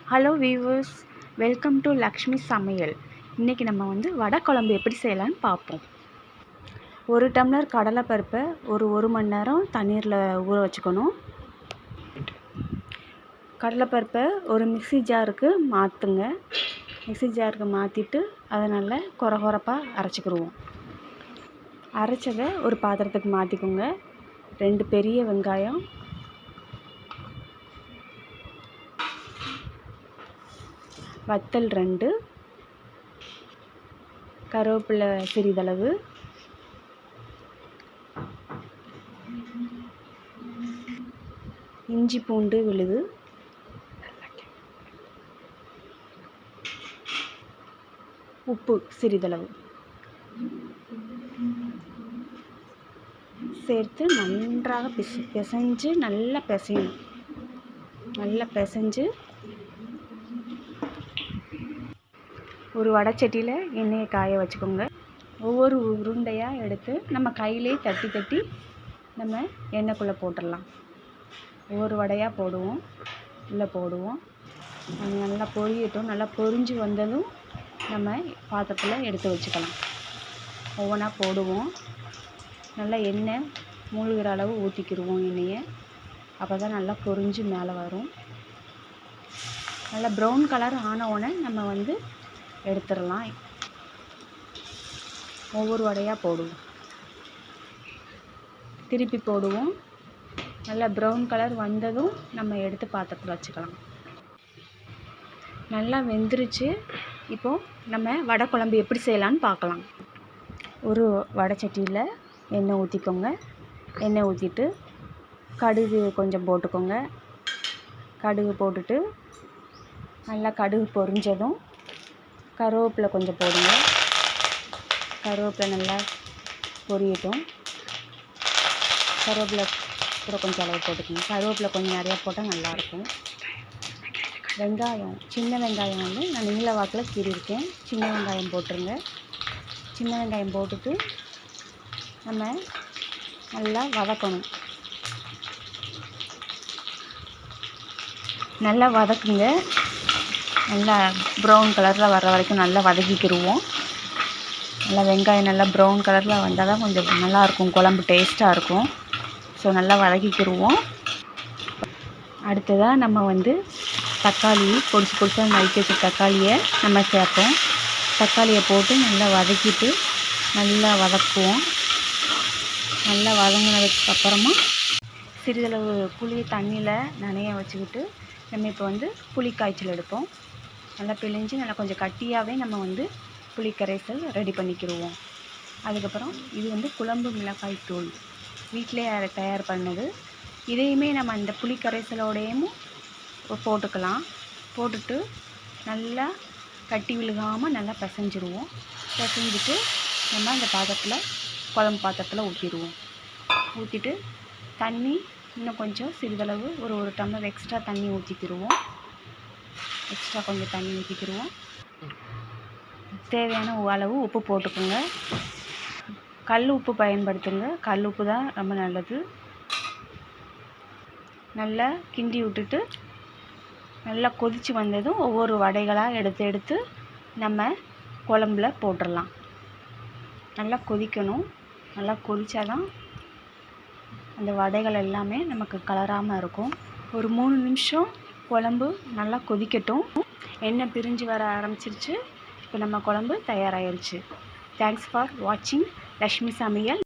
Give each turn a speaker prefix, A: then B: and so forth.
A: Hello viewers, welcome to Lakshmi சமையல். இன்றைக்கி நம்ம வடை குழம்பு எப்படி செய்யலான்னு பார்ப்போம். 1 டம்ளர் கடலைப்பருப்பை ஒரு மணி நேரம் தண்ணீரில் ஊற வச்சுக்கணும். கடலைப்பருப்பை ஒரு மிக்ஸி ஜாருக்கு மாற்றுங்க. மிக்ஸி ஜாருக்கு மாற்றிட்டு அதை நல்லா கொரகொரப்பாக அரைச்சிக்கிடுவோம். அரைச்சதை ஒரு பாத்திரத்துக்கு மாற்றிக்கோங்க. 2 பெரிய வெங்காயம், வத்தல் 2, கருவேப்பிலை சிறிதளவு, இஞ்சி பூண்டு விழுது, உப்பு சிறிதளவு சேர்த்து நன்றாக பிசைஞ்சு நல்லா பிசையணும். நல்லா பிசைஞ்சு ஒரு வடைச்சட்டியில் எண்ணெயை காய வச்சுக்கோங்க. ஒவ்வொரு உருண்டையாக எடுத்து நம்ம கையிலே தட்டி தட்டி நம்ம எண்ணெய்க்குள்ளே போட்டுடலாம். ஒவ்வொரு வடையாக போடுவோம், உள்ளே போடுவோம். அது நல்லா பொரியட்டும். நல்லா பொரிஞ்சு வந்ததும் நம்ம பாத்திரத்தில் எடுத்து வச்சுக்கலாம். ஒவ்வொன்றா போடுவோம். நல்லா எண்ணெய் மூழ்கிற அளவு ஊற்றிக்கிடுவோம் எண்ணெயை. அப்போ தான் நல்லா பொரிஞ்சு மேலே வரும். நல்லா ப்ரௌன் கலர் ஆனவுடனே நம்ம எடுத்துடலாம். ஒவ்வொரு வடையாக போடுவோம், திருப்பி போடுவோம். நல்லா ப்ரௌன் கலர் வந்ததும் நம்ம எடுத்து பாத்திரத்தில் வச்சுக்கலாம். நல்லா வெந்துருச்சு. இப்போது நம்ம வடை குழம்பு எப்படி செய்யலான்னு பார்க்கலாம். ஒரு வடைச்சட்டியில் எண்ணெய் ஊற்றிக்கோங்க. எண்ணெய் ஊற்றிட்டு கடுகு கொஞ்சம் போட்டுக்கோங்க. கடுகு போட்டுட்டு நல்லா கடுகு பொரிஞ்சதும் கருவேப்பிலை கொஞ்சம் போடுங்க. கருவேப்பிலை நல்லா பொரியட்டும். கருவேப்பிலை கூட கொஞ்சம் அளவு போட்டுக்கோங்க. கருவேப்பிலை கொஞ்சம் நிறையா போட்டால் நல்லாயிருக்கும். வெங்காயம், சின்ன வெங்காயம் நான் நீல வாக்கில் கீறியிருக்கேன். சின்ன வெங்காயம் போட்டுருங்க. சின்ன வெங்காயம் போட்டுட்டு நம்ம நல்லா வதக்கணும். நல்லா வதக்குங்க. நல்லா ப்ரௌன் கலரில் வர்ற வரைக்கும் நல்லா வதக்கிக்கிடுவோம். நல்லா வெங்காயம் நல்லா ப்ரௌன் கலரில் வந்தால் தான் கொஞ்சம் நல்லாயிருக்கும், குழம்பு டேஸ்ட்டாக இருக்கும். ஸோ நல்லா வதக்கிக்கிடுவோம். அடுத்ததாக நம்ம தக்காளி பொடிசாக நறுக்கி வச்ச தக்காளியை நம்ம சேர்ப்போம். தக்காளியை போட்டு நல்லா வதக்கிட்டு நல்லா வதக்குவோம். நல்லா வதங்கினதுக்கு அப்புறமா சிறிதளவு புளி தண்ணியில் நனைய வச்சுக்கிட்டு நம்ம இப்போ புளி காய்ச்சல் எடுப்போம். நல்லா பிழிஞ்சு நல்லா கொஞ்சம் கட்டியாகவே நம்ம புளி கரைசல் ரெடி பண்ணிக்கிடுவோம். அதுக்கப்புறம் இது குழம்பு மிளகாய் தூள் வீட்டிலே தயார் பண்ணது. இதையுமே நம்ம அந்த புளி கரைசலோடையும் போட்டுக்கலாம். போட்டுட்டு நல்லா கட்டி விழுகாமல் நல்லா பிசைஞ்சிடுவோம். பிசைஞ்சிட்டு நம்ம அந்த பாத்திரத்தில் குழம்பு பாத்திரத்தில் ஊற்றிடுவோம். ஊற்றிட்டு தண்ணி இன்னும் கொஞ்சம் சிறிதளவு ஒரு டம்ளர் எக்ஸ்ட்ரா தண்ணி ஊற்றிக்கிடுவோம். எக்ஸ்ட்ரா கொஞ்சம் தண்ணி ஊற்றிக்கிடுவோம். தேவையான அளவு உப்பு போட்டுக்கோங்க. கல் உப்பு பயன்படுத்துங்க. கல் உப்பு தான் ரொம்ப நல்லது. நல்லா கிண்டி விட்டுட்டு நல்லா கொதித்து வந்ததும் ஒவ்வொரு வடைகளாக எடுத்து நம்ம குழம்புல போட்டுடலாம். நல்லா கொதிக்கணும். நல்லா கொதித்தாதான் அந்த வடைகள் எல்லாமே நமக்கு கலராமல் இருக்கும். ஒரு 3 நிமிஷம் குழம்பு நல்லா கொதிக்கட்டும். எண்ணெய் பிரிஞ்சு வர ஆரம்பிச்சிருச்சு. இப்போ நம்ம குழம்பு தயாராகிருச்சு. தேங்க்ஸ் ஃபார் வாட்சிங் லக்ஷ்மி சமையல்.